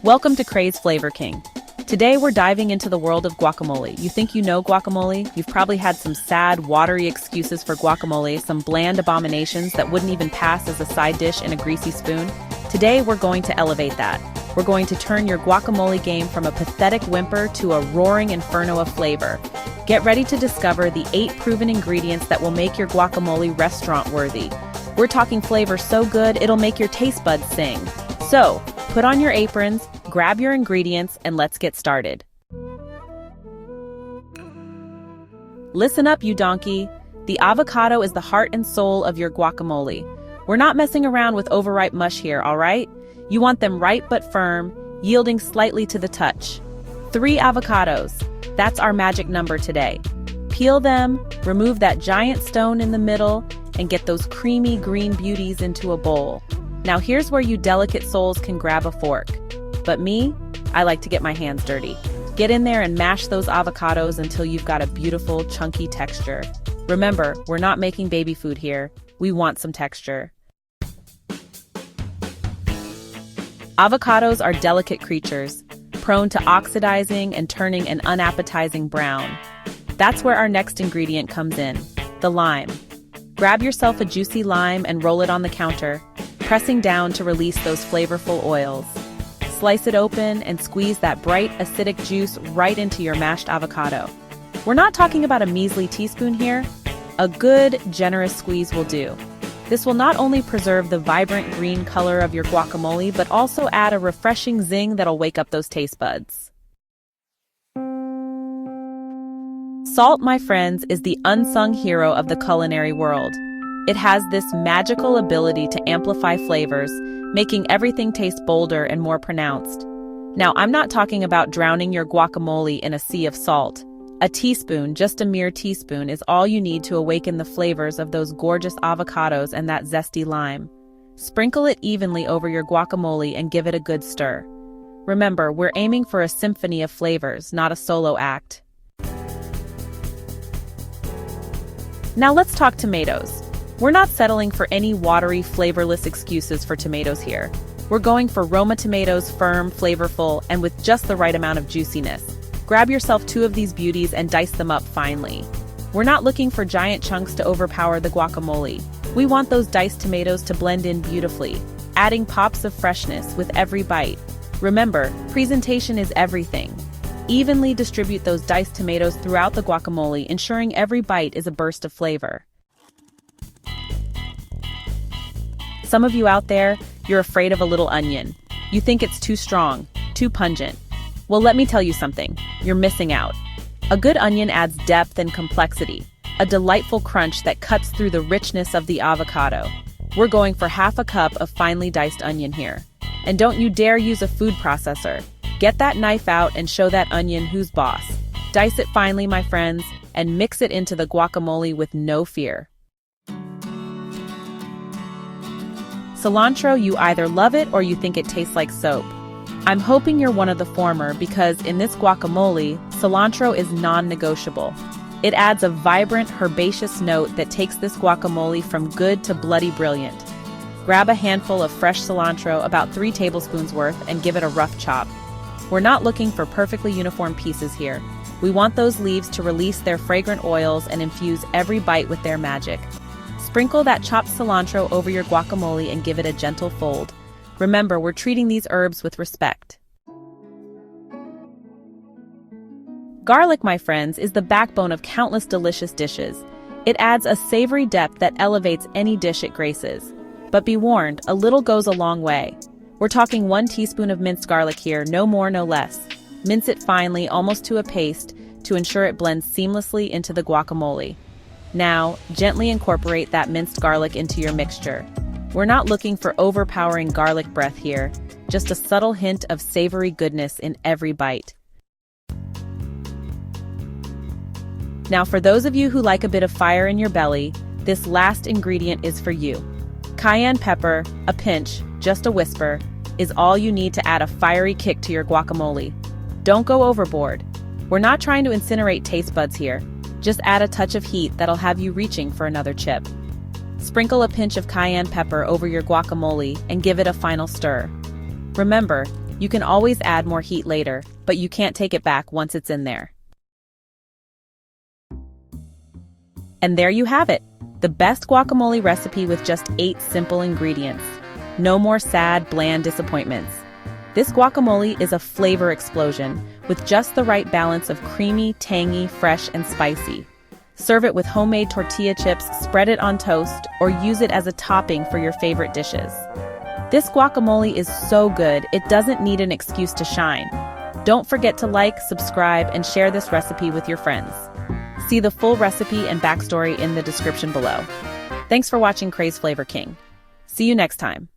Welcome to Cray's Flavor King. Today we're diving into the world of guacamole. You think you know guacamole? You've probably had some sad, watery excuses for guacamole, some bland abominations that wouldn't even pass as a side dish in a greasy spoon. Today we're going to elevate that. We're going to turn your guacamole game from a pathetic whimper to a roaring inferno of flavor. Get ready to discover the 8 proven ingredients that will make your guacamole restaurant-worthy. We're talking flavor so good it'll make your taste buds sing. So, put on your aprons, grab your ingredients, and let's get started. Listen up, you donkey. The avocado is the heart and soul of your guacamole. We're not messing around with overripe mush here, all right? You want them ripe but firm, yielding slightly to the touch. 3 avocados. That's our magic number today. Peel them, remove that giant stone in the middle, and get those creamy green beauties into a bowl. Now here's where you delicate souls can grab a fork. But me, I like to get my hands dirty. Get in there and mash those avocados until you've got a beautiful, chunky texture. Remember, we're not making baby food here. We want some texture. Avocados are delicate creatures, prone to oxidizing and turning an unappetizing brown. That's where our next ingredient comes in, the lime. Grab yourself a juicy lime and roll it on the counter, pressing down to release those flavorful oils. Slice it open and squeeze that bright, acidic juice right into your mashed avocado. We're not talking about a measly teaspoon here. A good, generous squeeze will do. This will not only preserve the vibrant green color of your guacamole, but also add a refreshing zing that'll wake up those taste buds. Salt, my friends, is the unsung hero of the culinary world. It has this magical ability to amplify flavors, making everything taste bolder and more pronounced. Now, I'm not talking about drowning your guacamole in a sea of salt. A teaspoon, just a mere teaspoon, is all you need to awaken the flavors of those gorgeous avocados and that zesty lime. Sprinkle it evenly over your guacamole and give it a good stir. Remember, we're aiming for a symphony of flavors, not a solo act. Now let's talk tomatoes. We're not settling for any watery, flavorless excuses for tomatoes here. We're going for Roma tomatoes, firm, flavorful, and with just the right amount of juiciness. Grab yourself 2 of these beauties and dice them up finely. We're not looking for giant chunks to overpower the guacamole. We want those diced tomatoes to blend in beautifully, adding pops of freshness with every bite. Remember, presentation is everything. Evenly distribute those diced tomatoes throughout the guacamole, ensuring every bite is a burst of flavor. Some of you out there, you're afraid of a little onion. You think it's too strong, too pungent. Well, let me tell you something. You're missing out. A good onion adds depth and complexity, a delightful crunch that cuts through the richness of the avocado. We're going for half a cup of finely diced onion here. And don't you dare use a food processor. Get that knife out and show that onion who's boss. Dice it finely, my friends, and mix it into the guacamole with no fear. Cilantro, you either love it or you think it tastes like soap. I'm hoping you're one of the former because in this guacamole, cilantro is non-negotiable. It adds a vibrant, herbaceous note that takes this guacamole from good to bloody brilliant. Grab a handful of fresh cilantro, about 3 tablespoons worth, and give it a rough chop. We're not looking for perfectly uniform pieces here. We want those leaves to release their fragrant oils and infuse every bite with their magic. Sprinkle that chopped cilantro over your guacamole and give it a gentle fold. Remember, we're treating these herbs with respect. Garlic, my friends, is the backbone of countless delicious dishes. It adds a savory depth that elevates any dish it graces. But be warned, a little goes a long way. We're talking 1 teaspoon of minced garlic here, no more, no less. Mince it finely, almost to a paste, to ensure it blends seamlessly into the guacamole. Now, gently incorporate that minced garlic into your mixture. We're not looking for overpowering garlic breath here, just a subtle hint of savory goodness in every bite. Now, for those of you who like a bit of fire in your belly, this last ingredient is for you. Cayenne pepper, a pinch, just a whisper, is all you need to add a fiery kick to your guacamole. Don't go overboard. We're not trying to incinerate taste buds here. Just add a touch of heat that'll have you reaching for another chip. Sprinkle a pinch of cayenne pepper over your guacamole and give it a final stir. Remember, You can always add more heat later, but you can't take it back once it's in there. And there you have it, the best guacamole recipe with just 8 simple ingredients. No more sad, bland disappointments. This guacamole is a flavor explosion, with just the right balance of creamy, tangy, fresh, and spicy. Serve it with homemade tortilla chips, spread it on toast, or use it as a topping for your favorite dishes. This guacamole is so good, it doesn't need an excuse to shine. Don't forget to like, subscribe, and share this recipe with your friends. See the full recipe and backstory in the description below. Thanks for watching Cray's Flavor King. See you next time.